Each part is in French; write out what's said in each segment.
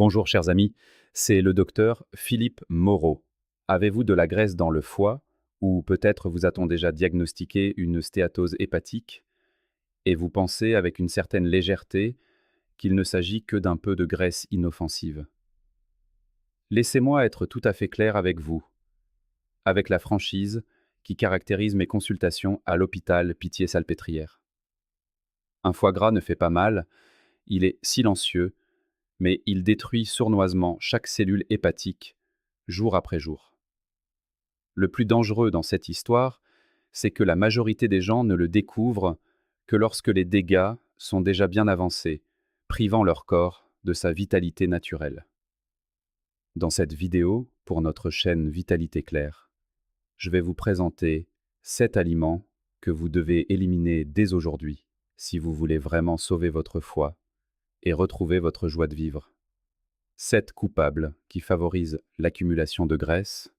Bonjour chers amis, c'est le docteur Philippe Moreau. Avez-vous de la graisse dans le foie ou peut-être vous a-t-on déjà diagnostiqué une stéatose hépatique et vous pensez avec une certaine légèreté qu'il ne s'agit que d'un peu de graisse inoffensive? Laissez-moi être tout à fait clair avec vous, avec la franchise qui caractérise mes consultations à l'hôpital Pitié-Salpêtrière. Un foie gras ne fait pas mal, il est silencieux, mais il détruit sournoisement chaque cellule hépatique, jour après jour. Le plus dangereux dans cette histoire, c'est que la majorité des gens ne le découvrent que lorsque les dégâts sont déjà bien avancés, privant leur corps de sa vitalité naturelle. Dans cette vidéo, pour notre chaîne Vitalité Claire, je vais vous présenter 7 aliments que vous devez éliminer dès aujourd'hui si vous voulez vraiment sauver votre foie et retrouver votre joie de vivre. 7 coupables qui favorisent l'accumulation de graisse,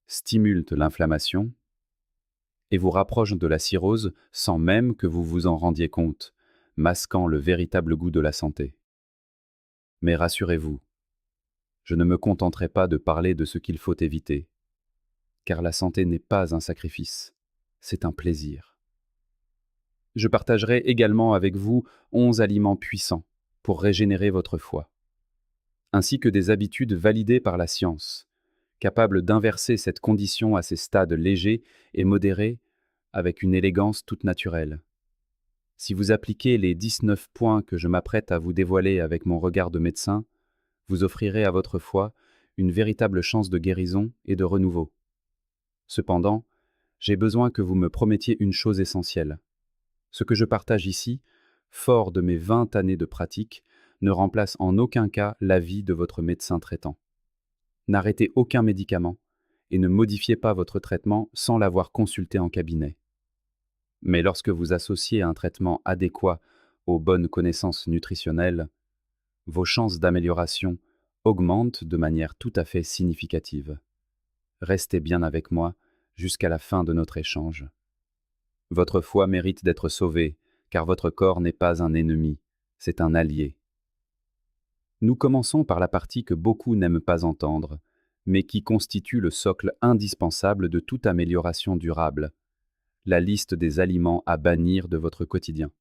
stimulent l'inflammation et vous rapprochent de la cirrhose sans même que vous vous en rendiez compte, masquant le véritable goût de la santé. Mais rassurez-vous, je ne me contenterai pas de parler de ce qu'il faut éviter, car la santé n'est pas un sacrifice, c'est un plaisir. Je partagerai également avec vous 11 aliments puissants pour régénérer votre foie, ainsi que des habitudes validées par la science, capables d'inverser cette condition à ses stades légers et modérés avec une élégance toute naturelle. Si vous appliquez les 19 points que je m'apprête à vous dévoiler avec mon regard de médecin, vous offrirez à votre foie une véritable chance de guérison et de renouveau. Cependant, j'ai besoin que vous me promettiez une chose essentielle. Ce que je partage ici, fort de mes 20 années de pratique, ne remplace en aucun cas l'avis de votre médecin traitant. N'arrêtez aucun médicament et ne modifiez pas votre traitement sans l'avoir consulté en cabinet. Mais lorsque vous associez un traitement adéquat aux bonnes connaissances nutritionnelles, vos chances d'amélioration augmentent de manière tout à fait significative. Restez bien avec moi jusqu'à la fin de notre échange. Votre foie mérite d'être sauvé, car votre corps n'est pas un ennemi, c'est un allié. Nous commençons par la partie que beaucoup n'aiment pas entendre, mais qui constitue le socle indispensable de toute amélioration durable, la liste des aliments à bannir de votre quotidien.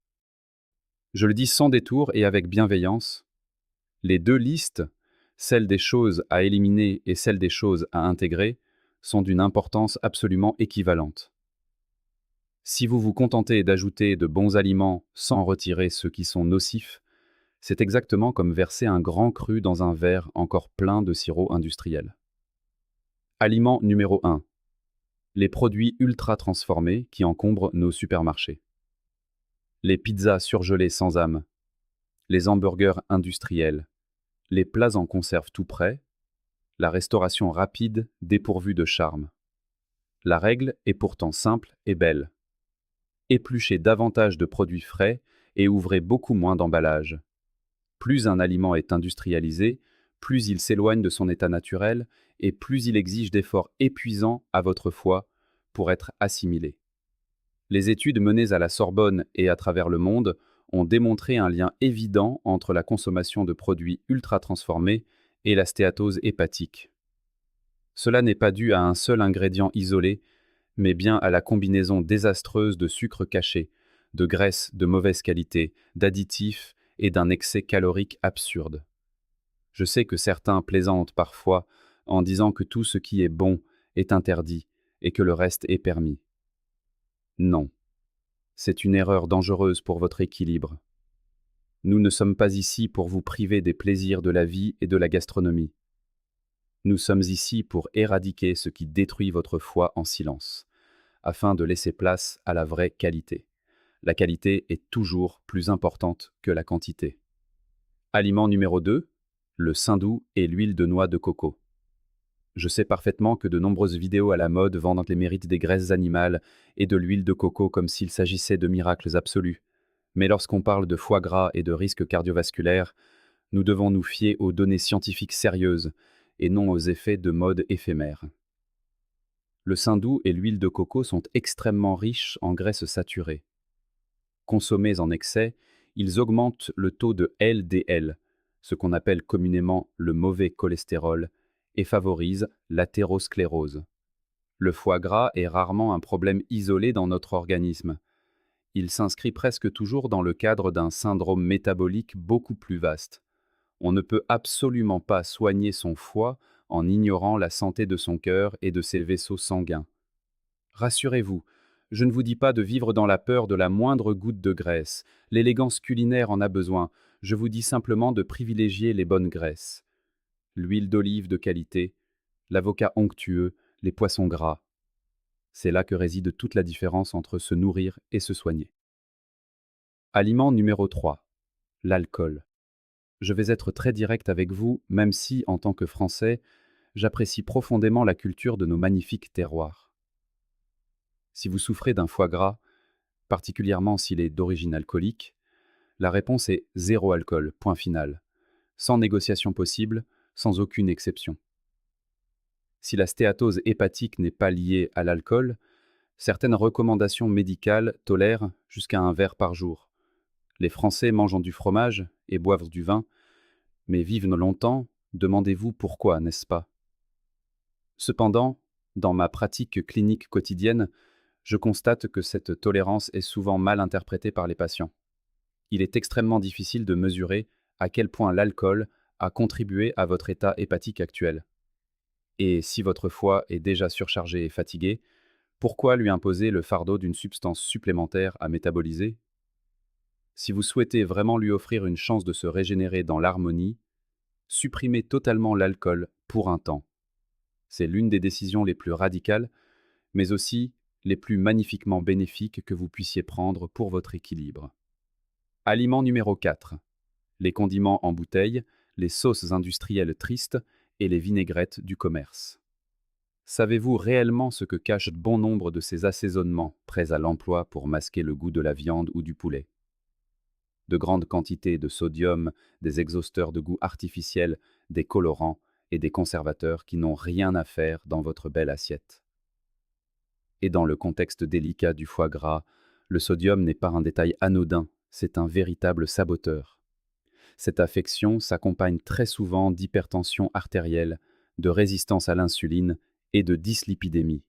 Je le dis sans détour et avec bienveillance, les deux listes, celle des choses à éliminer et celle des choses à intégrer, sont d'une importance absolument équivalente. Si vous vous contentez d'ajouter de bons aliments sans retirer ceux qui sont nocifs, c'est exactement comme verser un grand cru dans un verre encore plein de sirop industriel. Aliment numéro 1. Les produits ultra transformés qui encombrent nos supermarchés. Les pizzas surgelées sans âme, les hamburgers industriels, les plats en conserve tout prêts, la restauration rapide dépourvue de charme. La règle est pourtant simple et belle. Épluchez davantage de produits frais et ouvrez beaucoup moins d'emballages. Plus un aliment est industrialisé, plus il s'éloigne de son état naturel et plus il exige d'efforts épuisants à votre foie pour être assimilé. Les études menées à la Sorbonne et à travers le monde ont démontré un lien évident entre la consommation de produits ultra transformés et la stéatose hépatique. Cela n'est pas dû à un seul ingrédient isolé, mais bien à la combinaison désastreuse de sucres cachés, de graisses de mauvaise qualité, d'additifs et d'un excès calorique absurde. Je sais que certains plaisantent parfois en disant que tout ce qui est bon est interdit et que le reste est permis. Non, c'est une erreur dangereuse pour votre équilibre. Nous ne sommes pas ici pour vous priver des plaisirs de la vie et de la gastronomie. Nous sommes ici pour éradiquer ce qui détruit votre foie en silence, afin de laisser place à la vraie qualité. La qualité est toujours plus importante que la quantité. Aliment numéro 2, le saindoux et l'huile de noix de coco. Je sais parfaitement que de nombreuses vidéos à la mode vantent les mérites des graisses animales et de l'huile de coco comme s'il s'agissait de miracles absolus. Mais lorsqu'on parle de foie gras et de risques cardiovasculaires, nous devons nous fier aux données scientifiques sérieuses et non aux effets de mode éphémères. Le saindoux et l'huile de coco sont extrêmement riches en graisses saturées. Consommés en excès, ils augmentent le taux de LDL, ce qu'on appelle communément le mauvais cholestérol, et favorise l'athérosclérose. Le foie gras est rarement un problème isolé dans notre organisme. Il s'inscrit presque toujours dans le cadre d'un syndrome métabolique beaucoup plus vaste. On ne peut absolument pas soigner son foie en ignorant la santé de son cœur et de ses vaisseaux sanguins. Rassurez-vous, je ne vous dis pas de vivre dans la peur de la moindre goutte de graisse. L'élégance culinaire en a besoin. Je vous dis simplement de privilégier les bonnes graisses. L'huile d'olive de qualité, l'avocat onctueux, les poissons gras. C'est là que réside toute la différence entre se nourrir et se soigner. Aliment numéro 3. L'alcool. Je vais être très direct avec vous, même si, en tant que Français, j'apprécie profondément la culture de nos magnifiques terroirs. Si vous souffrez d'un foie gras, particulièrement s'il est d'origine alcoolique, la réponse est zéro alcool, point final. Sans négociation possible, sans aucune exception. Si la stéatose hépatique n'est pas liée à l'alcool, certaines recommandations médicales tolèrent jusqu'à un verre par jour. Les Français mangent du fromage et boivent du vin, mais vivent longtemps, demandez-vous pourquoi, n'est-ce pas? Cependant, dans ma pratique clinique quotidienne, je constate que cette tolérance est souvent mal interprétée par les patients. Il est extrêmement difficile de mesurer à quel point l'alcool a contribué à votre état hépatique actuel. Et si votre foie est déjà surchargé et fatigué, pourquoi lui imposer le fardeau d'une substance supplémentaire à métaboliser? Si vous souhaitez vraiment lui offrir une chance de se régénérer dans l'harmonie, supprimez totalement l'alcool pour un temps. C'est l'une des décisions les plus radicales, mais aussi les plus magnifiquement bénéfiques que vous puissiez prendre pour votre équilibre. Aliment numéro 4. Les condiments en bouteille, les sauces industrielles tristes et les vinaigrettes du commerce. Savez-vous réellement ce que cachent bon nombre de ces assaisonnements prêts à l'emploi pour masquer le goût de la viande ou du poulet? De grandes quantités de sodium, des exhausteurs de goût artificiels, des colorants et des conservateurs qui n'ont rien à faire dans votre belle assiette. Et dans le contexte délicat du foie gras, le sodium n'est pas un détail anodin, c'est un véritable saboteur. Cette affection s'accompagne très souvent d'hypertension artérielle, de résistance à l'insuline et de dyslipidémie.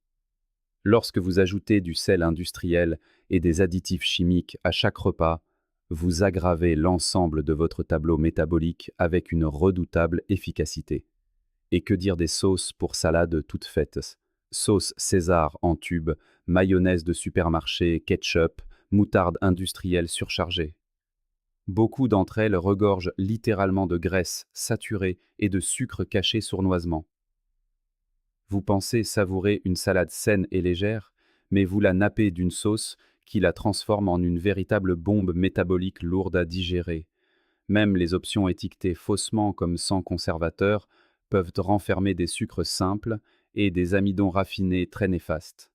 Lorsque vous ajoutez du sel industriel et des additifs chimiques à chaque repas, vous aggravez l'ensemble de votre tableau métabolique avec une redoutable efficacité. Et que dire des sauces pour salades toutes faites? Sauce César en tube, mayonnaise de supermarché, ketchup, moutarde industrielle surchargée. Beaucoup d'entre elles regorgent littéralement de graisse saturée et de sucre caché sournoisement. Vous pensez savourer une salade saine et légère, mais vous la nappez d'une sauce qui la transforme en une véritable bombe métabolique lourde à digérer. Même les options étiquetées faussement comme sans conservateur peuvent renfermer des sucres simples et des amidons raffinés très néfastes.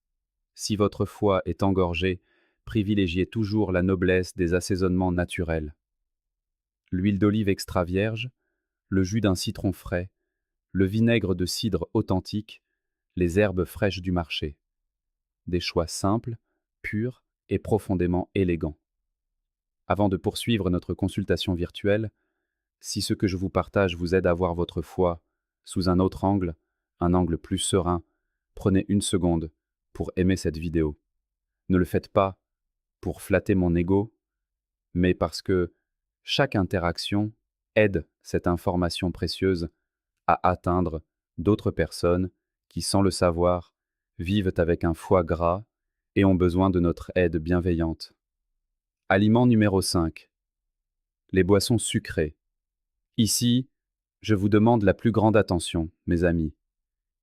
Si votre foie est engorgé, privilégiez toujours la noblesse des assaisonnements naturels. L'huile d'olive extra vierge, le jus d'un citron frais, le vinaigre de cidre authentique, les herbes fraîches du marché. Des choix simples, purs et profondément élégants. Avant de poursuivre notre consultation virtuelle, si ce que je vous partage vous aide à voir votre foie sous un angle plus serein, prenez une seconde pour aimer cette vidéo. Ne le faites pas pour flatter mon ego, mais parce que chaque interaction aide cette information précieuse à atteindre d'autres personnes qui, sans le savoir, vivent avec un foie gras et ont besoin de notre aide bienveillante. Aliment numéro 5. Les boissons sucrées. Ici, je vous demande la plus grande attention, mes amis.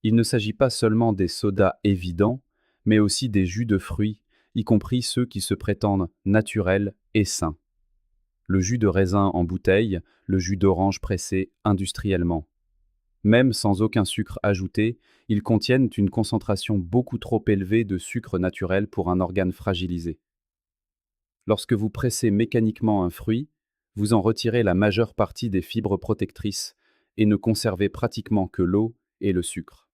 Il ne s'agit pas seulement des sodas évidents, mais aussi des jus de fruits, y compris ceux qui se prétendent naturels et sains. Le jus de raisin en bouteille, le jus d'orange pressé industriellement. Même sans aucun sucre ajouté, ils contiennent une concentration beaucoup trop élevée de sucre naturel pour un organe fragilisé. Lorsque vous pressez mécaniquement un fruit, vous en retirez la majeure partie des fibres protectrices et ne conservez pratiquement que l'eau et le sucre.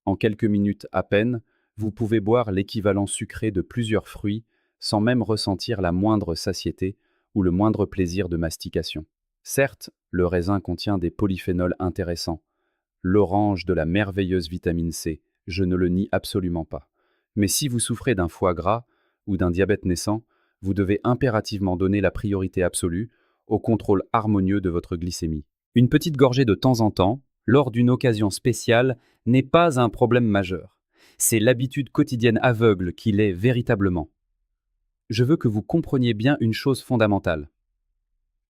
En quelques minutes à peine, vous pouvez boire l'équivalent sucré de plusieurs fruits sans même ressentir la moindre satiété ou le moindre plaisir de mastication. Certes, le raisin contient des polyphénols intéressants, l'orange de la merveilleuse vitamine C, je ne le nie absolument pas. Mais si vous souffrez d'un foie gras ou d'un diabète naissant, vous devez impérativement donner la priorité absolue au contrôle harmonieux de votre glycémie. Une petite gorgée de temps en temps, lors d'une occasion spéciale, n'est pas un problème majeur. C'est l'habitude quotidienne aveugle qui l'est véritablement. Je veux que vous compreniez bien une chose fondamentale.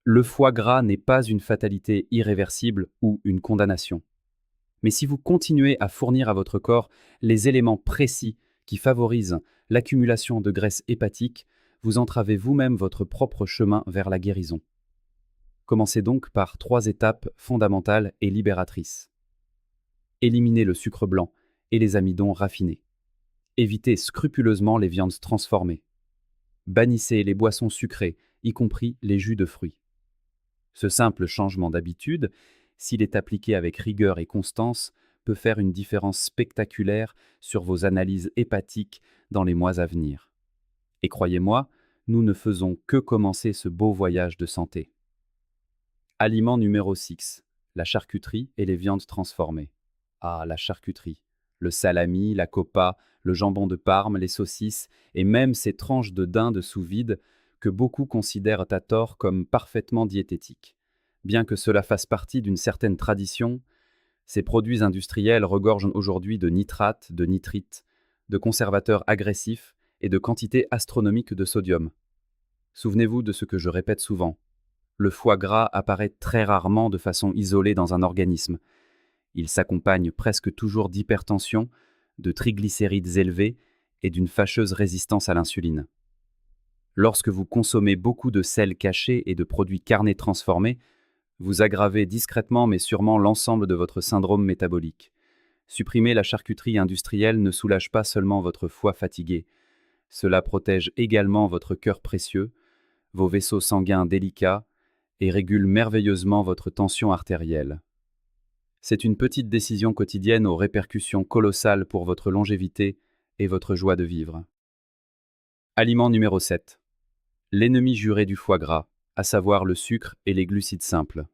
Le foie gras n'est pas une fatalité irréversible ou une condamnation. Mais si vous continuez à fournir à votre corps les éléments précis qui favorisent l'accumulation de graisse hépatique, vous entravez vous-même votre propre chemin vers la guérison. Commencez donc par 3 étapes fondamentales et libératrices. Éliminez le sucre blanc et les amidons raffinés. Évitez scrupuleusement les viandes transformées. Bannissez les boissons sucrées, y compris les jus de fruits. Ce simple changement d'habitude, s'il est appliqué avec rigueur et constance, peut faire une différence spectaculaire sur vos analyses hépatiques dans les mois à venir. Et croyez-moi, nous ne faisons que commencer ce beau voyage de santé. Aliment numéro 6, la charcuterie et les viandes transformées. Ah, la charcuterie. Le salami, la copa, le jambon de Parme, les saucisses et même ces tranches de dinde sous vide que beaucoup considèrent à tort comme parfaitement diététiques. Bien que cela fasse partie d'une certaine tradition, ces produits industriels regorgent aujourd'hui de nitrates, de nitrites, de conservateurs agressifs et de quantités astronomiques de sodium. Souvenez-vous de ce que je répète souvent. Le foie gras apparaît très rarement de façon isolée dans un organisme. Il s'accompagne presque toujours d'hypertension, de triglycérides élevés et d'une fâcheuse résistance à l'insuline. Lorsque vous consommez beaucoup de sel caché et de produits carnés transformés, vous aggravez discrètement mais sûrement l'ensemble de votre syndrome métabolique. Supprimer la charcuterie industrielle ne soulage pas seulement votre foie fatigué, cela protège également votre cœur précieux, vos vaisseaux sanguins délicats et régule merveilleusement votre tension artérielle. C'est une petite décision quotidienne aux répercussions colossales pour votre longévité et votre joie de vivre. Aliment numéro 7. L'ennemi juré du foie gras, à savoir le sucre et les glucides simples.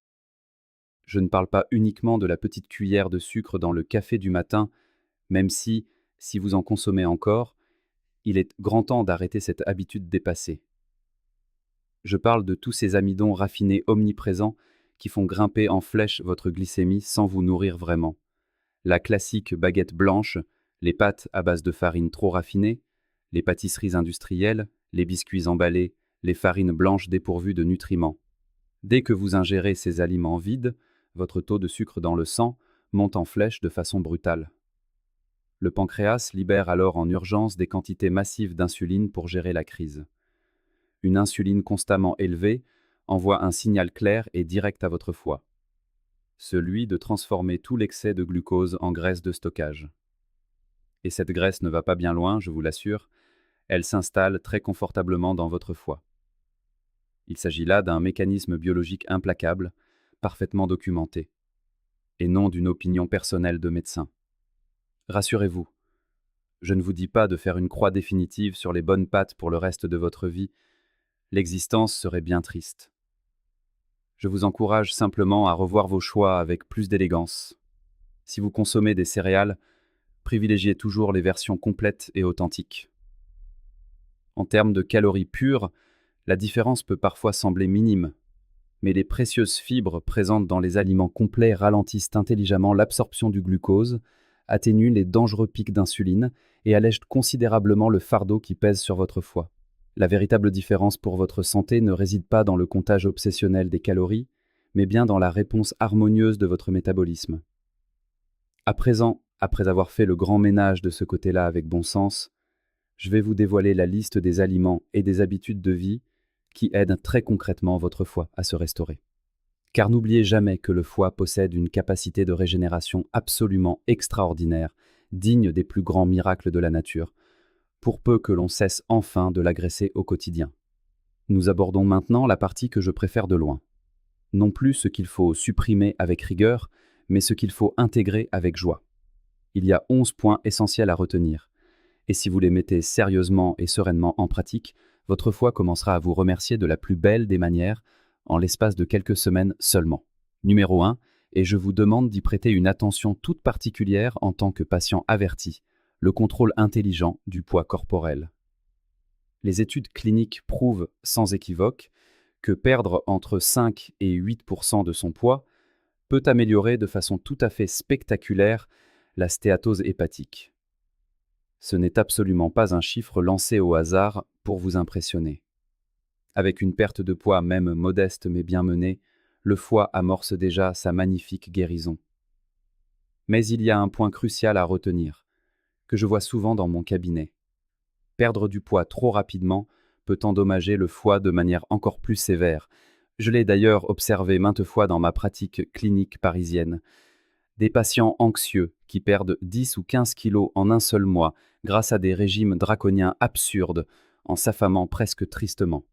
Je ne parle pas uniquement de la petite cuillère de sucre dans le café du matin, même si vous en consommez encore, il est grand temps d'arrêter cette habitude dépassée. Je parle de tous ces amidons raffinés omniprésents qui font grimper en flèche votre glycémie sans vous nourrir vraiment. La classique baguette blanche, les pâtes à base de farine trop raffinée, les pâtisseries industrielles, les biscuits emballés, les farines blanches dépourvues de nutriments. Dès que vous ingérez ces aliments vides, votre taux de sucre dans le sang monte en flèche de façon brutale. Le pancréas libère alors en urgence des quantités massives d'insuline pour gérer la crise. Une insuline constamment élevée envoie un signal clair et direct à votre foie, celui de transformer tout l'excès de glucose en graisse de stockage. Et cette graisse ne va pas bien loin, je vous l'assure, elle s'installe très confortablement dans votre foie. Il s'agit là d'un mécanisme biologique implacable, parfaitement documenté, et non d'une opinion personnelle de médecin. Rassurez-vous, je ne vous dis pas de faire une croix définitive sur les bonnes pattes pour le reste de votre vie, l'existence serait bien triste. Je vous encourage simplement à revoir vos choix avec plus d'élégance. Si vous consommez des céréales, privilégiez toujours les versions complètes et authentiques. En termes de calories pures, la différence peut parfois sembler minime, mais les précieuses fibres présentes dans les aliments complets ralentissent intelligemment l'absorption du glucose, atténuent les dangereux pics d'insuline et allègent considérablement le fardeau qui pèse sur votre foie. La véritable différence pour votre santé ne réside pas dans le comptage obsessionnel des calories, mais bien dans la réponse harmonieuse de votre métabolisme. À présent, après avoir fait le grand ménage de ce côté-là avec bon sens, je vais vous dévoiler la liste des aliments et des habitudes de vie qui aident très concrètement votre foie à se restaurer. Car n'oubliez jamais que le foie possède une capacité de régénération absolument extraordinaire, digne des plus grands miracles de la nature, pour peu que l'on cesse enfin de l'agresser au quotidien. Nous abordons maintenant la partie que je préfère de loin. Non plus ce qu'il faut supprimer avec rigueur, mais ce qu'il faut intégrer avec joie. Il y a 11 points essentiels à retenir, et si vous les mettez sérieusement et sereinement en pratique, votre foie commencera à vous remercier de la plus belle des manières en l'espace de quelques semaines seulement. Numéro 1, et je vous demande d'y prêter une attention toute particulière en tant que patient averti, le contrôle intelligent du poids corporel. Les études cliniques prouvent sans équivoque que perdre entre 5 et 8% de son poids peut améliorer de façon tout à fait spectaculaire la stéatose hépatique. Ce n'est absolument pas un chiffre lancé au hasard pour vous impressionner. Avec une perte de poids même modeste mais bien menée, le foie amorce déjà sa magnifique guérison. Mais il y a un point crucial à retenir, que je vois souvent dans mon cabinet. Perdre du poids trop rapidement peut endommager le foie de manière encore plus sévère. Je l'ai d'ailleurs observé maintes fois dans ma pratique clinique parisienne. Des patients anxieux qui perdent 10 ou 15 kilos en un seul mois grâce à des régimes draconiens absurdes, en s'affamant presque tristement.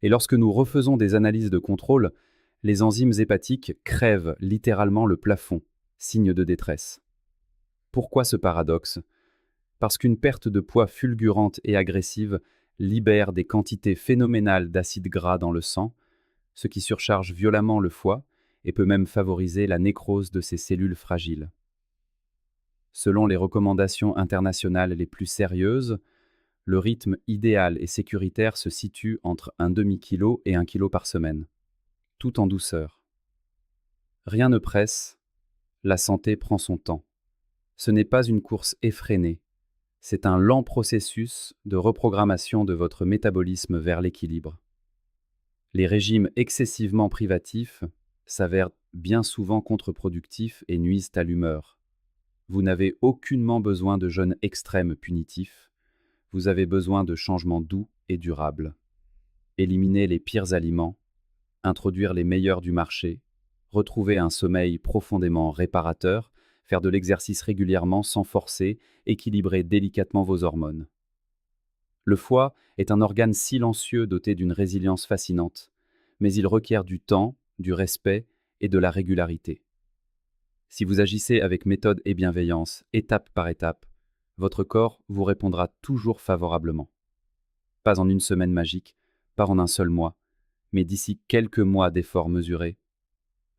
Et lorsque nous refaisons des analyses de contrôle, les enzymes hépatiques crèvent littéralement le plafond, signe de détresse. Pourquoi ce paradoxe ? Parce qu'une perte de poids fulgurante et agressive libère des quantités phénoménales d'acides gras dans le sang, ce qui surcharge violemment le foie et peut même favoriser la nécrose de ces cellules fragiles. Selon les recommandations internationales les plus sérieuses, le rythme idéal et sécuritaire se situe entre un demi-kilo et 1 kilo par semaine, tout en douceur. Rien ne presse, la santé prend son temps. Ce n'est pas une course effrénée, c'est un lent processus de reprogrammation de votre métabolisme vers l'équilibre. Les régimes excessivement privatifs s'avèrent bien souvent contre-productifs et nuisent à l'humeur. Vous n'avez aucunement besoin de jeûnes extrêmes punitifs, vous avez besoin de changements doux et durables. Éliminer les pires aliments, introduire les meilleurs du marché, retrouver un sommeil profondément réparateur, faire de l'exercice régulièrement sans forcer, équilibrer délicatement vos hormones. Le foie est un organe silencieux doté d'une résilience fascinante, mais il requiert du temps, du respect et de la régularité. Si vous agissez avec méthode et bienveillance, étape par étape, votre corps vous répondra toujours favorablement. Pas en une semaine magique, pas en un seul mois, mais d'ici quelques mois d'efforts mesurés,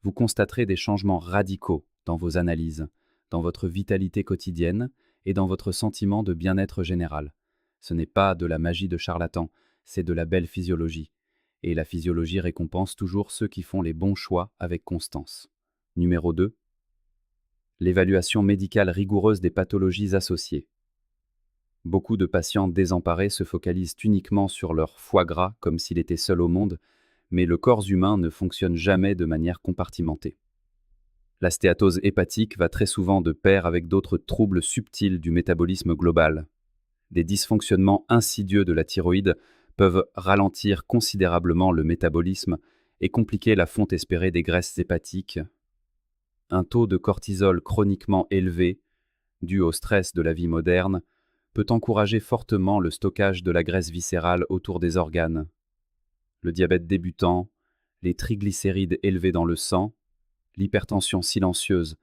vous constaterez des changements radicaux dans vos analyses, dans votre vitalité quotidienne et dans votre sentiment de bien-être général. Ce n'est pas de la magie de charlatan, c'est de la belle physiologie. Et la physiologie récompense toujours ceux qui font les bons choix avec constance. Numéro 2. L'évaluation médicale rigoureuse des pathologies associées. Beaucoup de patients désemparés se focalisent uniquement sur leur foie gras comme s'il était seul au monde, mais le corps humain ne fonctionne jamais de manière compartimentée. La stéatose hépatique va très souvent de pair avec d'autres troubles subtils du métabolisme global. Des dysfonctionnements insidieux de la thyroïde peuvent ralentir considérablement le métabolisme et compliquer la fonte espérée des graisses hépatiques. Un taux de cortisol chroniquement élevé, dû au stress de la vie moderne, peut encourager fortement le stockage de la graisse viscérale autour des organes. Le diabète débutant, les triglycérides élevés dans le sang, l'hypertension silencieuse,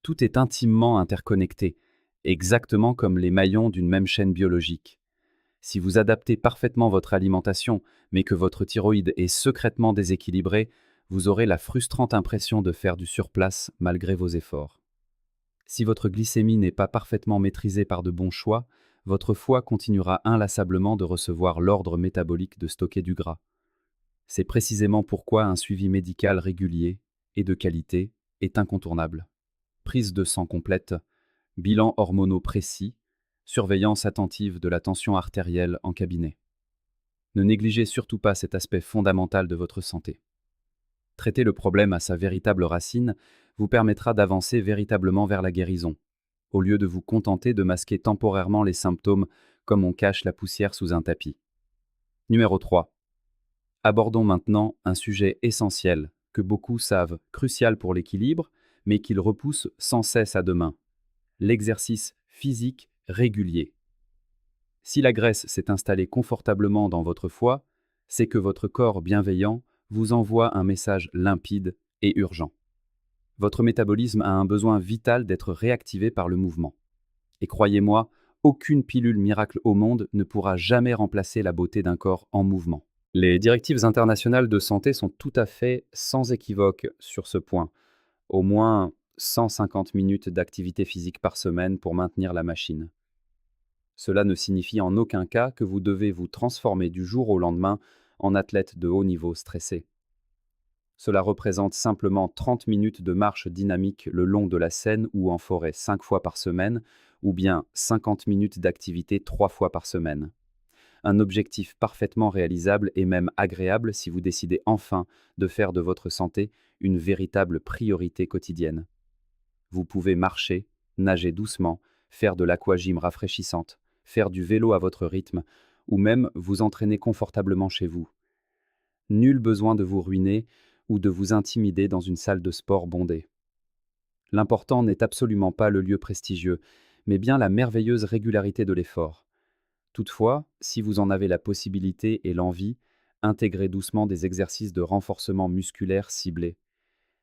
tout est intimement interconnecté, exactement comme les maillons d'une même chaîne biologique. Si vous adaptez parfaitement votre alimentation, mais que votre thyroïde est secrètement déséquilibrée, vous aurez la frustrante impression de faire du surplace malgré vos efforts. Si votre glycémie n'est pas parfaitement maîtrisée par de bons choix, votre foie continuera inlassablement de recevoir l'ordre métabolique de stocker du gras. C'est précisément pourquoi un suivi médical régulier et de qualité est incontournable. Prise de sang complète, bilan hormonaux précis, surveillance attentive de la tension artérielle en cabinet. Ne négligez surtout pas cet aspect fondamental de votre santé. Traiter le problème à sa véritable racine vous permettra d'avancer véritablement vers la guérison, au lieu de vous contenter de masquer temporairement les symptômes comme on cache la poussière sous un tapis. Numéro 3. Abordons maintenant un sujet essentiel que beaucoup savent crucial pour l'équilibre, mais qu'ils repoussent sans cesse à demain. L'exercice physique régulier. Si la graisse s'est installée confortablement dans votre foie, c'est que votre corps bienveillant vous envoie un message limpide et urgent. Votre métabolisme a un besoin vital d'être réactivé par le mouvement. Et croyez-moi, aucune pilule miracle au monde ne pourra jamais remplacer la beauté d'un corps en mouvement. Les directives internationales de santé sont tout à fait sans équivoque sur ce point. Au moins 150 minutes d'activité physique par semaine pour maintenir la machine. Cela ne signifie en aucun cas que vous devez vous transformer du jour au lendemain en athlète de haut niveau stressé. Cela représente simplement 30 minutes de marche dynamique le long de la Seine ou en forêt 5 fois par semaine, ou bien 50 minutes d'activité 3 fois par semaine. Un objectif parfaitement réalisable et même agréable si vous décidez enfin de faire de votre santé une véritable priorité quotidienne. Vous pouvez marcher, nager doucement, faire de l'aquagym rafraîchissante, faire du vélo à votre rythme, ou même vous entraîner confortablement chez vous. Nul besoin de vous ruiner ou de vous intimider dans une salle de sport bondée. L'important n'est absolument pas le lieu prestigieux, mais bien la merveilleuse régularité de l'effort. Toutefois, si vous en avez la possibilité et l'envie, intégrez doucement des exercices de renforcement musculaire ciblés.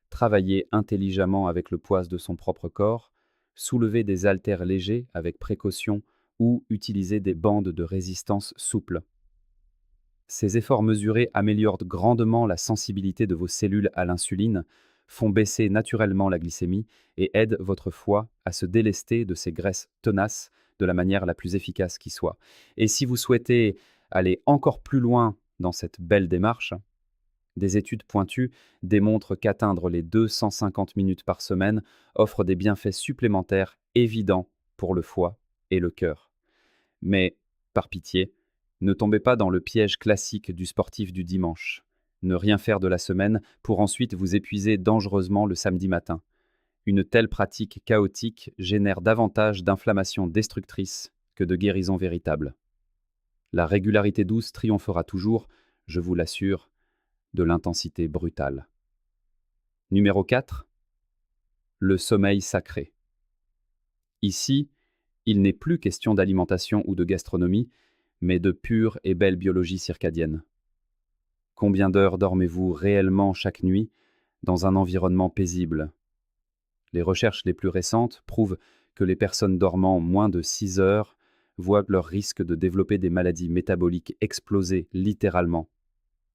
Travaillez intelligemment avec le poids de son propre corps, soulevez des haltères légers avec précaution ou utilisez des bandes de résistance souples. Ces efforts mesurés améliorent grandement la sensibilité de vos cellules à l'insuline, font baisser naturellement la glycémie et aident votre foie à se délester de ces graisses tenaces de la manière la plus efficace qui soit. Et si vous souhaitez aller encore plus loin dans cette belle démarche, des études pointues démontrent qu'atteindre les 250 minutes par semaine offre des bienfaits supplémentaires évidents pour le foie et le cœur. Mais, par pitié, ne tombez pas dans le piège classique du sportif du dimanche. Ne rien faire de la semaine pour ensuite vous épuiser dangereusement le samedi matin. Une telle pratique chaotique génère davantage d'inflammations destructrices que de guérisons véritables. La régularité douce triomphera toujours, je vous l'assure, de l'intensité brutale. Numéro 4. Le sommeil sacré. Ici, il n'est plus question d'alimentation ou de gastronomie, mais de pure et belle biologie circadienne. Combien d'heures dormez-vous réellement chaque nuit dans un environnement paisible? Les recherches les plus récentes prouvent que les personnes dormant moins de 6 heures voient leur risque de développer des maladies métaboliques exploser littéralement,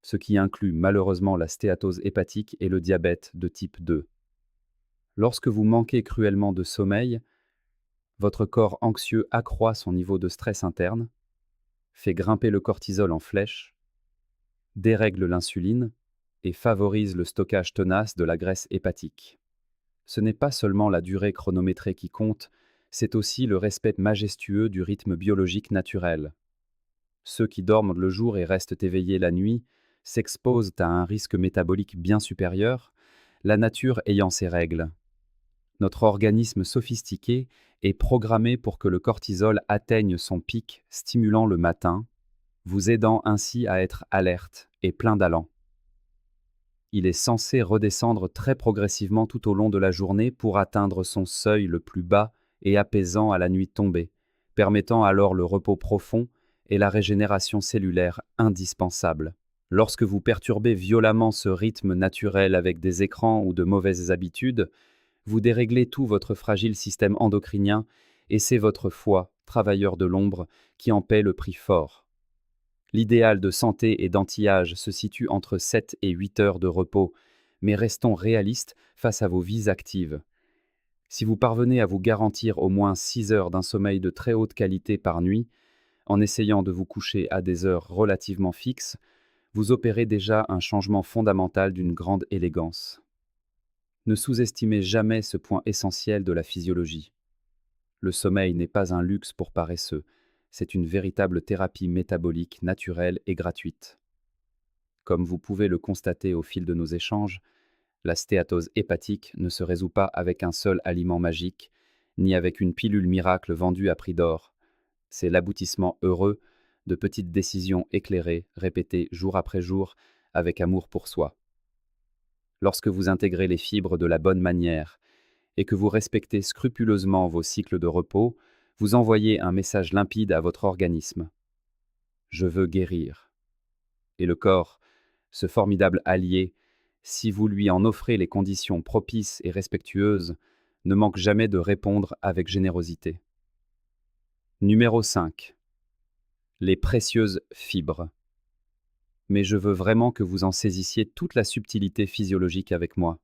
ce qui inclut malheureusement la stéatose hépatique et le diabète de type 2. Lorsque vous manquez cruellement de sommeil, votre corps anxieux accroît son niveau de stress interne, fait grimper le cortisol en flèche, dérègle l'insuline et favorise le stockage tenace de la graisse hépatique. Ce n'est pas seulement la durée chronométrée qui compte, c'est aussi le respect majestueux du rythme biologique naturel. Ceux qui dorment le jour et restent éveillés la nuit s'exposent à un risque métabolique bien supérieur, la nature ayant ses règles. Notre organisme sophistiqué est programmé pour que le cortisol atteigne son pic stimulant le matin, vous aidant ainsi à être alerte et plein d'allant. Il est censé redescendre très progressivement tout au long de la journée pour atteindre son seuil le plus bas et apaisant à la nuit tombée, permettant alors le repos profond et la régénération cellulaire indispensable. Lorsque vous perturbez violemment ce rythme naturel avec des écrans ou de mauvaises habitudes, vous déréglez tout votre fragile système endocrinien et c'est votre foie, travailleur de l'ombre, qui en paie le prix fort. L'idéal de santé et d'anti-âge se situe entre 7 et 8 heures de repos, mais restons réalistes face à vos vies actives. Si vous parvenez à vous garantir au moins 6 heures d'un sommeil de très haute qualité par nuit, en essayant de vous coucher à des heures relativement fixes, vous opérez déjà un changement fondamental d'une grande élégance. Ne sous-estimez jamais ce point essentiel de la physiologie. Le sommeil n'est pas un luxe pour paresseux, c'est une véritable thérapie métabolique naturelle et gratuite. Comme vous pouvez le constater au fil de nos échanges, la stéatose hépatique ne se résout pas avec un seul aliment magique, ni avec une pilule miracle vendue à prix d'or. C'est l'aboutissement heureux de petites décisions éclairées, répétées jour après jour, avec amour pour soi. Lorsque vous intégrez les fibres de la bonne manière et que vous respectez scrupuleusement vos cycles de repos, vous envoyez un message limpide à votre organisme. Je veux guérir. Et le corps, ce formidable allié, si vous lui en offrez les conditions propices et respectueuses, ne manque jamais de répondre avec générosité. Numéro 5. Les précieuses fibres. mais je veux vraiment que vous en saisissiez toute la subtilité physiologique avec moi.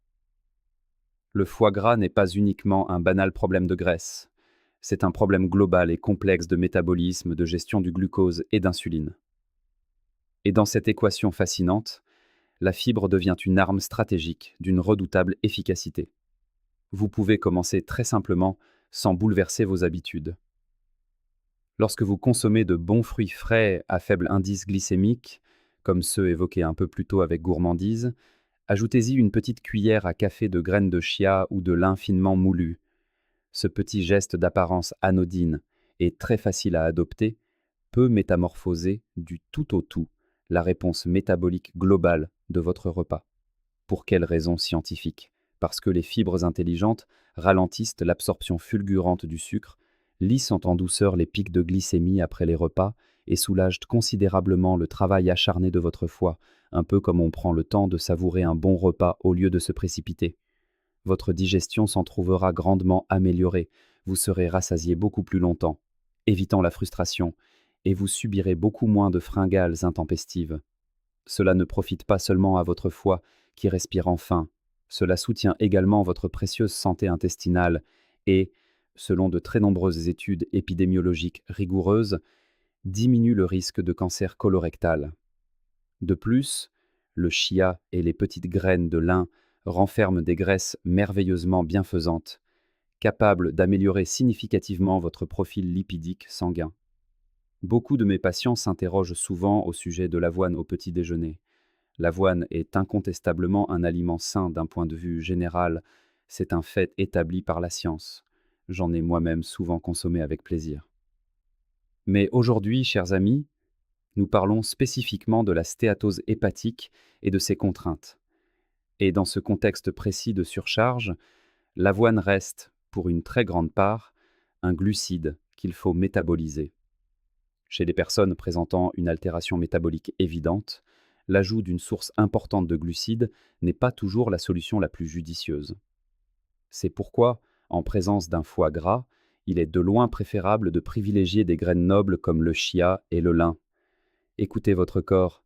Le foie gras n'est pas uniquement un banal problème de graisse. C'est un problème global et complexe de métabolisme, de gestion du glucose et d'insuline. Et dans cette équation fascinante, la fibre devient une arme stratégique d'une redoutable efficacité. Vous pouvez commencer très simplement sans bouleverser vos habitudes. Lorsque vous consommez de bons fruits frais à faible indice glycémique, comme ceux évoqués un peu plus tôt avec gourmandise, ajoutez-y une petite cuillère à café de graines de chia ou de lin finement moulu. Ce petit geste d'apparence anodine et très facile à adopter peut métamorphoser du tout au tout la réponse métabolique globale de votre repas. Pour quelles raisons scientifiques? Parce que les fibres intelligentes ralentissent l'absorption fulgurante du sucre, lissent en douceur les pics de glycémie après les repas et soulagent considérablement le travail acharné de votre foie, un peu comme on prend le temps de savourer un bon repas au lieu de se précipiter. Votre digestion s'en trouvera grandement améliorée, vous serez rassasié beaucoup plus longtemps, évitant la frustration, et vous subirez beaucoup moins de fringales intempestives. Cela ne profite pas seulement à votre foie, qui respire enfin, cela soutient également votre précieuse santé intestinale et, selon de très nombreuses études épidémiologiques rigoureuses, diminue le risque de cancer colorectal. De plus, le chia et les petites graines de lin renferment des graisses merveilleusement bienfaisantes, capables d'améliorer significativement votre profil lipidique sanguin. Beaucoup de mes patients s'interrogent souvent au sujet de l'avoine au petit déjeuner. L'avoine est incontestablement un aliment sain d'un point de vue général, c'est un fait établi par la science. J'en ai moi-même souvent consommé avec plaisir. Mais aujourd'hui, chers amis, nous parlons spécifiquement de la stéatose hépatique et de ses contraintes. Et dans ce contexte précis de surcharge, l'avoine reste, pour une très grande part, un glucide qu'il faut métaboliser. Chez les personnes présentant une altération métabolique évidente, l'ajout d'une source importante de glucides n'est pas toujours la solution la plus judicieuse. C'est pourquoi, en présence d'un foie gras, il est de loin préférable de privilégier des graines nobles comme le chia et le lin. Écoutez votre corps,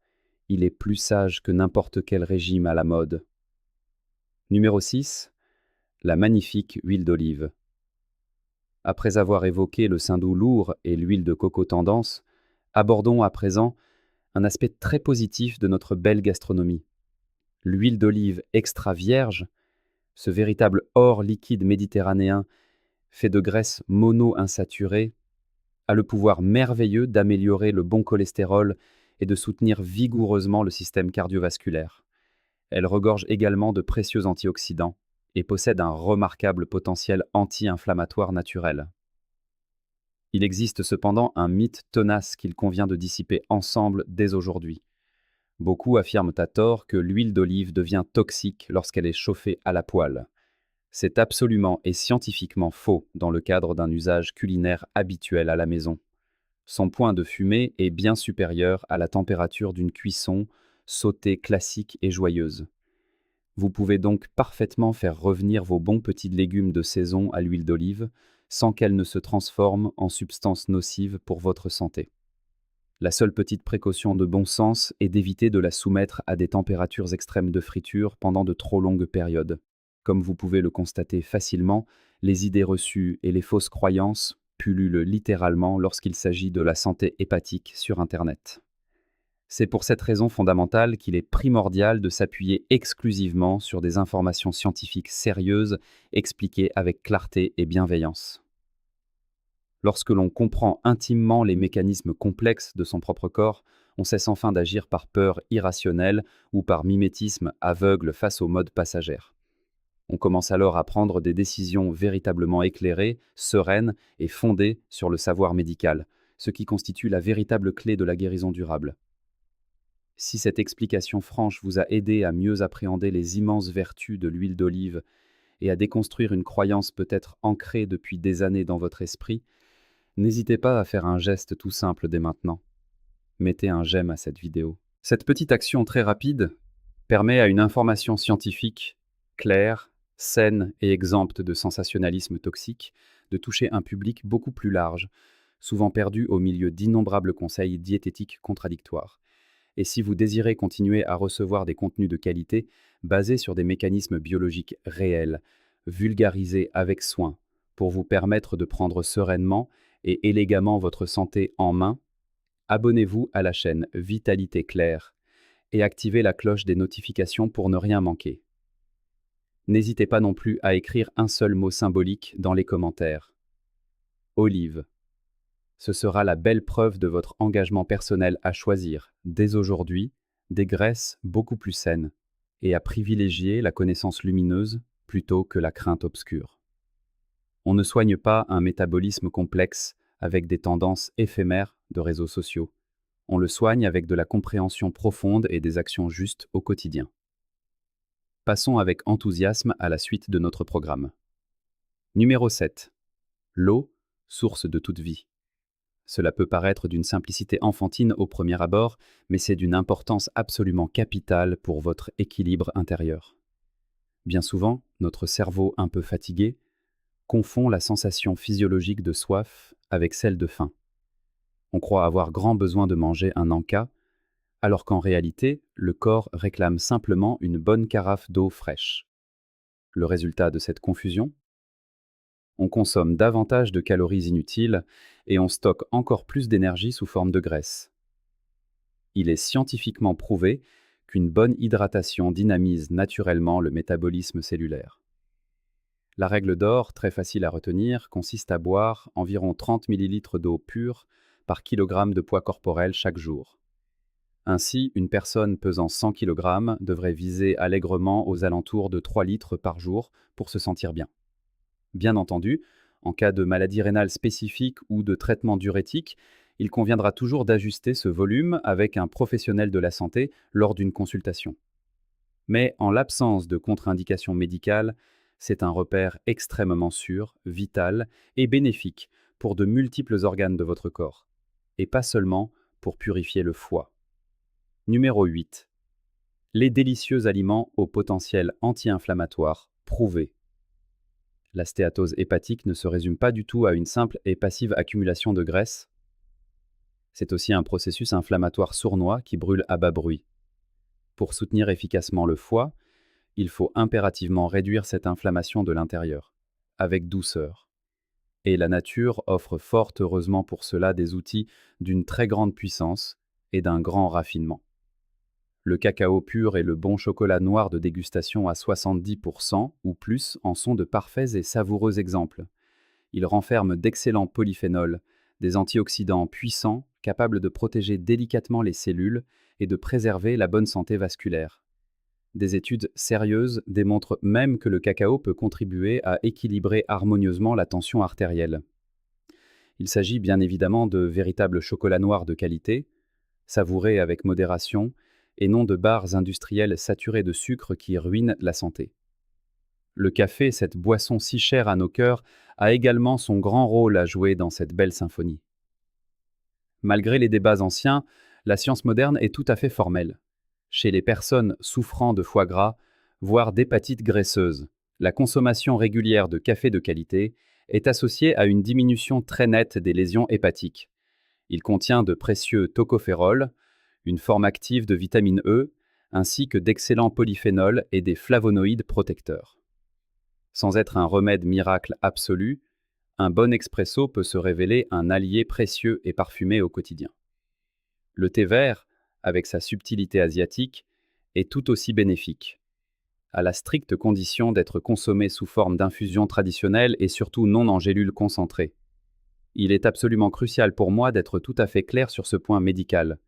il est plus sage que n'importe quel régime à la mode. Numéro 6. La magnifique huile d'olive. Après avoir évoqué le saindoux lourd et l'huile de coco tendance, abordons à présent un aspect très positif de notre belle gastronomie. L'huile d'olive extra vierge, ce véritable or liquide méditerranéen fait de graisse mono-insaturée, a le pouvoir merveilleux d'améliorer le bon cholestérol et de soutenir vigoureusement le système cardiovasculaire. Elle regorge également de précieux antioxydants et possède un remarquable potentiel anti-inflammatoire naturel. Il existe cependant un mythe tenace qu'il convient de dissiper ensemble dès aujourd'hui. Beaucoup affirment à tort que l'huile d'olive devient toxique lorsqu'elle est chauffée à la poêle. C'est absolument et scientifiquement faux dans le cadre d'un usage culinaire habituel à la maison. Son point de fumée est bien supérieur à la température d'une cuisson sautée classique et joyeuse. Vous pouvez donc parfaitement faire revenir vos bons petits légumes de saison à l'huile d'olive sans qu'elle ne se transforme en substance nocive pour votre santé. La seule petite précaution de bon sens est d'éviter de la soumettre à des températures extrêmes de friture pendant de trop longues périodes. Comme vous pouvez le constater facilement, les idées reçues et les fausses croyances pullulent littéralement lorsqu'il s'agit de la santé hépatique sur Internet. C'est pour cette raison fondamentale qu'il est primordial de s'appuyer exclusivement sur des informations scientifiques sérieuses, expliquées avec clarté et bienveillance. Lorsque l'on comprend intimement les mécanismes complexes de son propre corps, on cesse enfin d'agir par peur irrationnelle ou par mimétisme aveugle face aux modes passagères. On commence alors à prendre des décisions véritablement éclairées, sereines et fondées sur le savoir médical, ce qui constitue la véritable clé de la guérison durable. Si cette explication franche vous a aidé à mieux appréhender les immenses vertus de l'huile d'olive et à déconstruire une croyance peut-être ancrée depuis des années dans votre esprit, n'hésitez pas à faire un geste tout simple dès maintenant. Mettez un j'aime à cette vidéo. Cette petite action très rapide permet à une information scientifique, claire, saine et exempte de sensationnalisme toxique de toucher un public beaucoup plus large, souvent perdu au milieu d'innombrables conseils diététiques contradictoires. Et si vous désirez continuer à recevoir des contenus de qualité basés sur des mécanismes biologiques réels, vulgarisés avec soin, pour vous permettre de prendre sereinement et élégamment votre santé en main, abonnez-vous à la chaîne Vitalité Claire et activez la cloche des notifications pour ne rien manquer. N'hésitez pas non plus à écrire un seul mot symbolique dans les commentaires. Olive. Ce sera la belle preuve de votre engagement personnel à choisir, dès aujourd'hui, des graisses beaucoup plus saines et à privilégier la connaissance lumineuse plutôt que la crainte obscure. On ne soigne pas un métabolisme complexe avec des tendances éphémères de réseaux sociaux. On le soigne avec de la compréhension profonde et des actions justes au quotidien. Passons avec enthousiasme à la suite de notre programme. Numéro 7. L'eau, source de toute vie. Cela peut paraître d'une simplicité enfantine au premier abord, mais c'est d'une importance absolument capitale pour votre équilibre intérieur. Bien souvent, notre cerveau un peu fatigué confond la sensation physiologique de soif avec celle de faim. On croit avoir grand besoin de manger un encas, alors qu'en réalité, le corps réclame simplement une bonne carafe d'eau fraîche. Le résultat de cette confusion? On consomme davantage de calories inutiles et on stocke encore plus d'énergie sous forme de graisse. Il est scientifiquement prouvé qu'une bonne hydratation dynamise naturellement le métabolisme cellulaire. La règle d'or, très facile à retenir, consiste à boire environ 30 ml d'eau pure par kilogramme de poids corporel chaque jour. Ainsi, une personne pesant 100 kg devrait viser allègrement aux alentours de 3 litres par jour pour se sentir bien. Bien entendu, en cas de maladie rénale spécifique ou de traitement diurétique, il conviendra toujours d'ajuster ce volume avec un professionnel de la santé lors d'une consultation. Mais en l'absence de contre-indication médicale, c'est un repère extrêmement sûr, vital et bénéfique pour de multiples organes de votre corps, et pas seulement pour purifier le foie. Numéro 8. Les délicieux aliments au potentiel anti-inflammatoire prouvés. La stéatose hépatique ne se résume pas du tout à une simple et passive accumulation de graisse. C'est aussi un processus inflammatoire sournois qui brûle à bas bruit. Pour soutenir efficacement le foie, il faut impérativement réduire cette inflammation de l'intérieur, avec douceur. Et la nature offre fort heureusement pour cela des outils d'une très grande puissance et d'un grand raffinement. Le cacao pur et le bon chocolat noir de dégustation à 70% ou plus en sont de parfaits et savoureux exemples. Ils renferment d'excellents polyphénols, des antioxydants puissants capables de protéger délicatement les cellules et de préserver la bonne santé vasculaire. Des études sérieuses démontrent même que le cacao peut contribuer à équilibrer harmonieusement la tension artérielle. Il s'agit bien évidemment de véritables chocolats noirs de qualité, savourés avec modération, et non de barres industrielles saturées de sucre qui ruinent la santé. Le café, cette boisson si chère à nos cœurs, a également son grand rôle à jouer dans cette belle symphonie. Malgré les débats anciens, la science moderne est tout à fait formelle. Chez les personnes souffrant de foie gras, voire d'hépatite graisseuse, la consommation régulière de café de qualité est associée à une diminution très nette des lésions hépatiques. Il contient de précieux tocophérols, une forme active de vitamine E, ainsi que d'excellents polyphénols et des flavonoïdes protecteurs. Sans être un remède miracle absolu, un bon expresso peut se révéler un allié précieux et parfumé au quotidien. Le thé vert, avec sa subtilité asiatique, est tout aussi bénéfique, à la stricte condition d'être consommé sous forme d'infusion traditionnelle et surtout non en gélules concentrées. Il est absolument crucial pour moi d'être tout à fait clair sur ce point médical.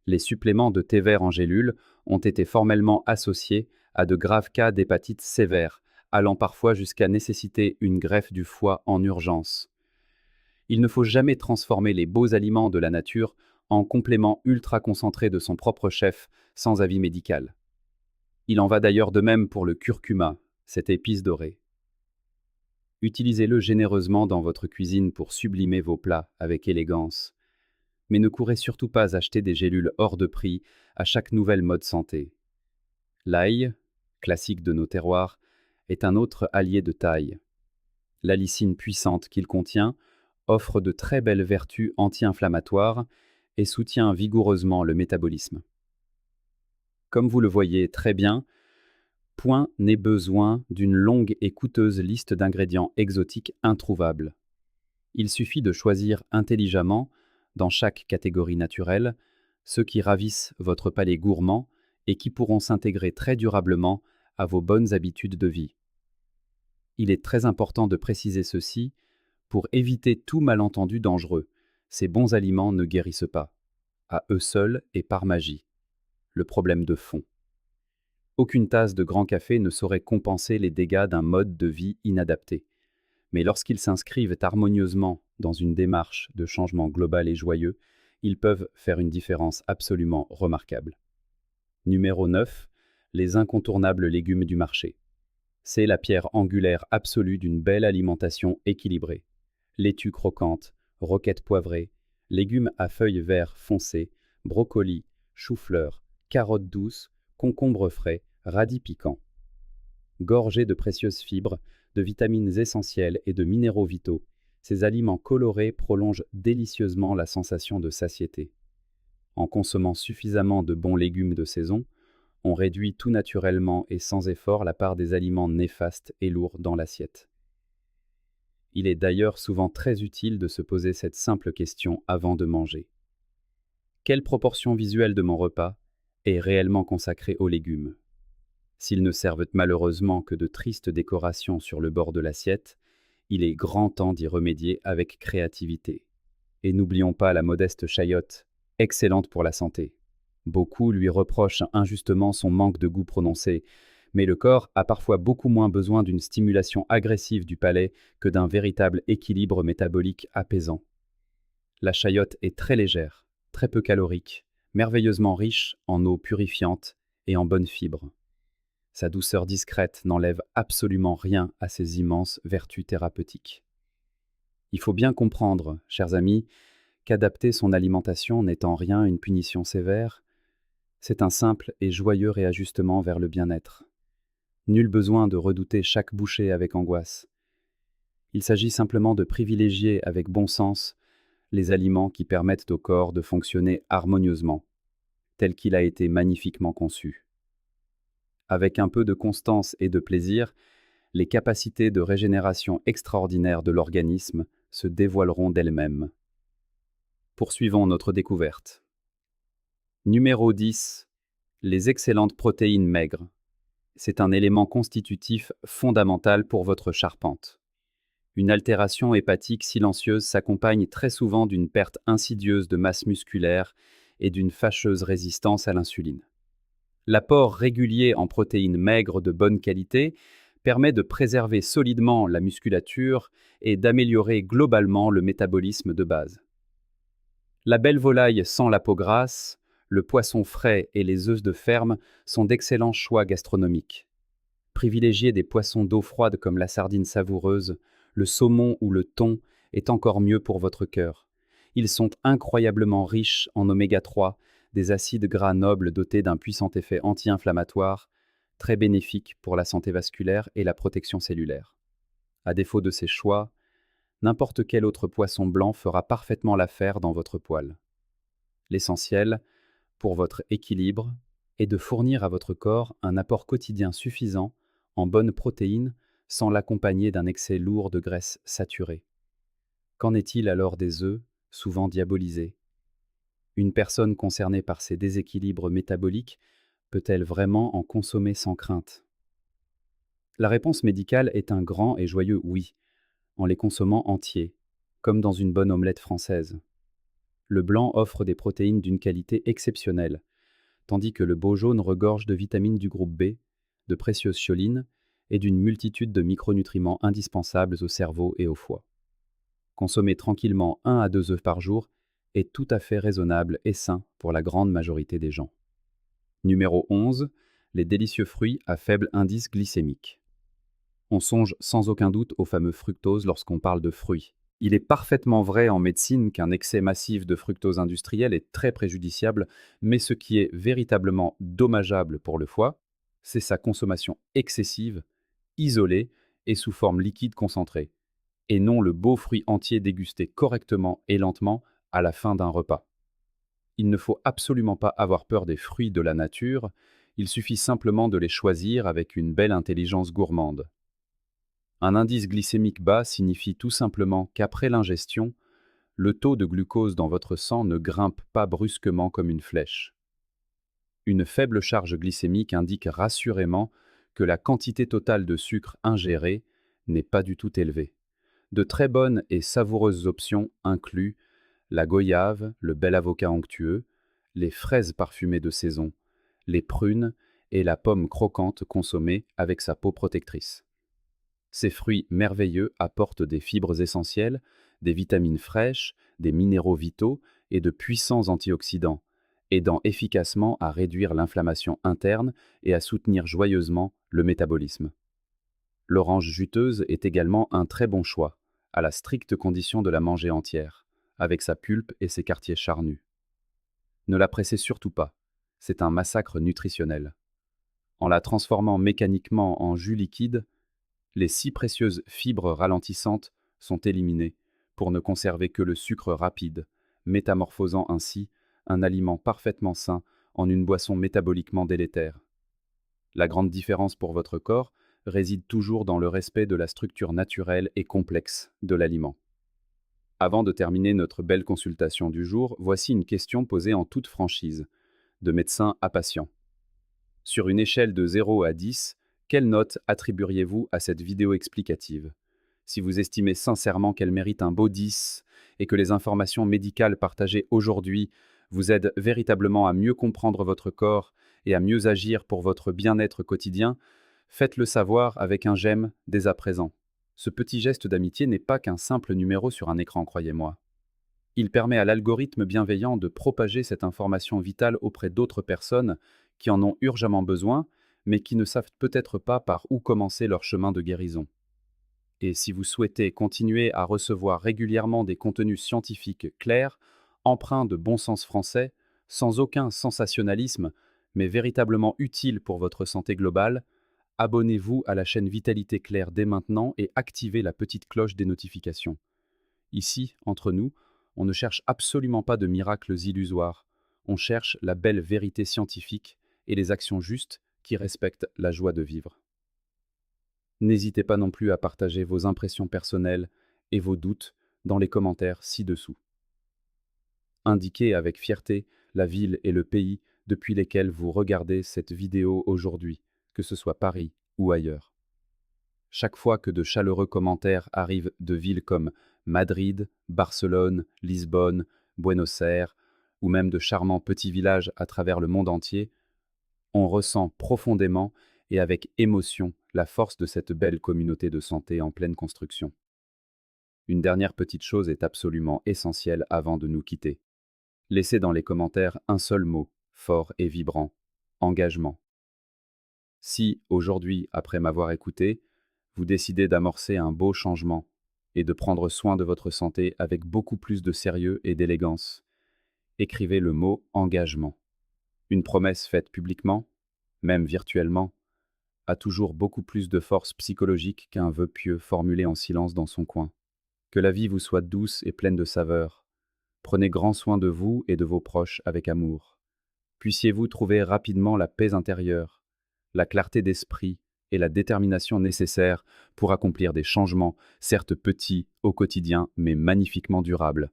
Les suppléments de thé vert en gélule ont été formellement associés à de graves cas d'hépatite sévère, allant parfois jusqu'à nécessiter une greffe du foie en urgence. Il ne faut jamais transformer les beaux aliments de la nature en compléments ultra concentrés de son propre chef sans avis médical. Il en va d'ailleurs de même pour le curcuma, cette épice dorée. Utilisez-le généreusement dans votre cuisine pour sublimer vos plats avec élégance. Mais ne courez surtout pas acheter des gélules hors de prix à chaque nouvelle mode santé. L'ail, classique de nos terroirs, est un autre allié de taille. L'allicine puissante qu'il contient offre de très belles vertus anti-inflammatoires et soutient vigoureusement le métabolisme. Comme vous le voyez très bien, point n'est besoin d'une longue et coûteuse liste d'ingrédients exotiques introuvables. Il suffit de choisir intelligemment, dans chaque catégorie naturelle, ceux qui ravissent votre palais gourmand et qui pourront s'intégrer très durablement à vos bonnes habitudes de vie. Il est très important de préciser ceci pour éviter tout malentendu dangereux. Ces bons aliments ne guérissent pas, à eux seuls et par magie, le problème de fond. Aucune tasse de grand café ne saurait compenser les dégâts d'un mode de vie inadapté. Mais lorsqu'ils s'inscrivent harmonieusement dans une démarche de changement global et joyeux, ils peuvent faire une différence absolument remarquable. Numéro 9. Les incontournables légumes du marché. C'est la pierre angulaire absolue d'une belle alimentation équilibrée. Laitue croquante, roquette poivrée, légumes à feuilles vert foncé, brocolis, chou-fleur, carottes douces, concombres frais, radis piquants. Gorgés de précieuses fibres, de vitamines essentielles et de minéraux vitaux, ces aliments colorés prolongent délicieusement la sensation de satiété. En consommant suffisamment de bons légumes de saison, on réduit tout naturellement et sans effort la part des aliments néfastes et lourds dans l'assiette. Il est d'ailleurs souvent très utile de se poser cette simple question avant de manger. Quelle proportion visuelle de mon repas est réellement consacrée aux légumes ? S'ils ne servent malheureusement que de tristes décorations sur le bord de l'assiette, il est grand temps d'y remédier avec créativité. Et n'oublions pas la modeste chayotte, excellente pour la santé. Beaucoup lui reprochent injustement son manque de goût prononcé, mais le corps a parfois beaucoup moins besoin d'une stimulation agressive du palais que d'un véritable équilibre métabolique apaisant. La chayotte est très légère, très peu calorique, merveilleusement riche en eau purifiante et en bonnes fibres. Sa douceur discrète n'enlève absolument rien à ses immenses vertus thérapeutiques. Il faut bien comprendre, chers amis, qu'adapter son alimentation n'est en rien une punition sévère, c'est un simple et joyeux réajustement vers le bien-être. Nul besoin de redouter chaque bouchée avec angoisse. Il s'agit simplement de privilégier avec bon sens les aliments qui permettent au corps de fonctionner harmonieusement, tel qu'il a été magnifiquement conçu. Avec un peu de constance et de plaisir, les capacités de régénération extraordinaires de l'organisme se dévoileront d'elles-mêmes. Poursuivons notre découverte. Numéro 10. Les excellentes protéines maigres. C'est un élément constitutif fondamental pour votre charpente. Une altération hépatique silencieuse s'accompagne très souvent d'une perte insidieuse de masse musculaire et d'une fâcheuse résistance à l'insuline. L'apport régulier en protéines maigres de bonne qualité permet de préserver solidement la musculature et d'améliorer globalement le métabolisme de base. La belle volaille sans la peau grasse, le poisson frais et les œufs de ferme sont d'excellents choix gastronomiques. Privilégier des poissons d'eau froide comme la sardine savoureuse, le saumon ou le thon est encore mieux pour votre cœur. Ils sont incroyablement riches en oméga 3, des acides gras nobles dotés d'un puissant effet anti-inflammatoire, très bénéfiques pour la santé vasculaire et la protection cellulaire. À défaut de ces choix, n'importe quel autre poisson blanc fera parfaitement l'affaire dans votre poêle. L'essentiel, pour votre équilibre, est de fournir à votre corps un apport quotidien suffisant en bonnes protéines sans l'accompagner d'un excès lourd de graisses saturées. Qu'en est-il alors des œufs, souvent diabolisés ? Une personne concernée par ces déséquilibres métaboliques peut-elle vraiment en consommer sans crainte ? La réponse médicale est un grand et joyeux oui, en les consommant entiers, comme dans une bonne omelette française. Le blanc offre des protéines d'une qualité exceptionnelle, tandis que le beau jaune regorge de vitamines du groupe B, de précieuses chiolines et d'une multitude de micronutriments indispensables au cerveau et au foie. Consommer tranquillement 1 à 2 œufs par jour est tout à fait raisonnable et sain pour la grande majorité des gens. Numéro 11. Les délicieux fruits à faible indice glycémique. On songe sans aucun doute au fameux fructose lorsqu'on parle de fruits. Il est parfaitement vrai en médecine qu'un excès massif de fructose industriel est très préjudiciable, mais ce qui est véritablement dommageable pour le foie, c'est sa consommation excessive, isolée et sous forme liquide concentrée, et non le beau fruit entier dégusté correctement et lentement à la fin d'un repas. Il ne faut absolument pas avoir peur des fruits de la nature, Il suffit simplement de les choisir avec une belle intelligence gourmande. Un indice glycémique bas signifie tout simplement qu'après l'ingestion, le taux de glucose dans votre sang ne grimpe pas brusquement comme une flèche. Une faible charge glycémique indique rassurément que la quantité totale de sucre ingérée n'est pas du tout élevée. De très bonnes et savoureuses options incluent la goyave, le bel avocat onctueux, les fraises parfumées de saison, les prunes et la pomme croquante consommée avec sa peau protectrice. Ces fruits merveilleux apportent des fibres essentielles, des vitamines fraîches, des minéraux vitaux et de puissants antioxydants, aidant efficacement à réduire l'inflammation interne et à soutenir joyeusement le métabolisme. L'orange juteuse est également un très bon choix, à la stricte condition de la manger entière, avec sa pulpe et ses quartiers charnus. Ne la pressez surtout pas, c'est un massacre nutritionnel. En la transformant mécaniquement en jus liquide, les si précieuses fibres ralentissantes sont éliminées pour ne conserver que le sucre rapide, métamorphosant ainsi un aliment parfaitement sain en une boisson métaboliquement délétère. La grande différence pour votre corps réside toujours dans le respect de la structure naturelle et complexe de l'aliment. Avant de terminer notre belle consultation du jour, voici une question posée en toute franchise, de médecin à patient. Sur une échelle de 0 à 10, quelle note attribueriez-vous à cette vidéo explicative? Si vous estimez sincèrement qu'elle mérite un beau 10 et que les informations médicales partagées aujourd'hui vous aident véritablement à mieux comprendre votre corps et à mieux agir pour votre bien-être quotidien, faites-le savoir avec un j'aime dès à présent. Ce petit geste d'amitié n'est pas qu'un simple numéro sur un écran, croyez-moi. Il permet à l'algorithme bienveillant de propager cette information vitale auprès d'autres personnes qui en ont urgemment besoin, mais qui ne savent peut-être pas par où commencer leur chemin de guérison. Et si vous souhaitez continuer à recevoir régulièrement des contenus scientifiques clairs, empreints de bon sens français, sans aucun sensationnalisme, mais véritablement utiles pour votre santé globale, abonnez-vous à la chaîne Vitalité Claire dès maintenant et activez la petite cloche des notifications. Ici, entre nous, on ne cherche absolument pas de miracles illusoires, on cherche la belle vérité scientifique et les actions justes qui respectent la joie de vivre. N'hésitez pas non plus à partager vos impressions personnelles et vos doutes dans les commentaires ci-dessous. Indiquez avec fierté la ville et le pays depuis lesquels vous regardez cette vidéo aujourd'hui, que ce soit Paris ou ailleurs. Chaque fois que de chaleureux commentaires arrivent de villes comme Madrid, Barcelone, Lisbonne, Buenos Aires, ou même de charmants petits villages à travers le monde entier, on ressent profondément et avec émotion la force de cette belle communauté de santé en pleine construction. Une dernière petite chose est absolument essentielle avant de nous quitter. Laissez dans les commentaires un seul mot, fort et vibrant: engagement. Si, aujourd'hui, après m'avoir écouté, vous décidez d'amorcer un beau changement et de prendre soin de votre santé avec beaucoup plus de sérieux et d'élégance, écrivez le mot engagement. Une promesse faite publiquement, même virtuellement, a toujours beaucoup plus de force psychologique qu'un vœu pieux formulé en silence dans son coin. Que la vie vous soit douce et pleine de saveurs. Prenez grand soin de vous et de vos proches avec amour. Puissiez-vous trouver rapidement la paix intérieure, la clarté d'esprit et la détermination nécessaires pour accomplir des changements, certes petits au quotidien, mais magnifiquement durables.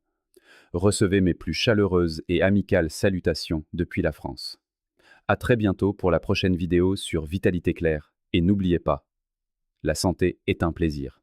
Recevez mes plus chaleureuses et amicales salutations depuis la France. À très bientôt pour la prochaine vidéo sur Vitalité Claire. Et n'oubliez pas, la santé est un plaisir.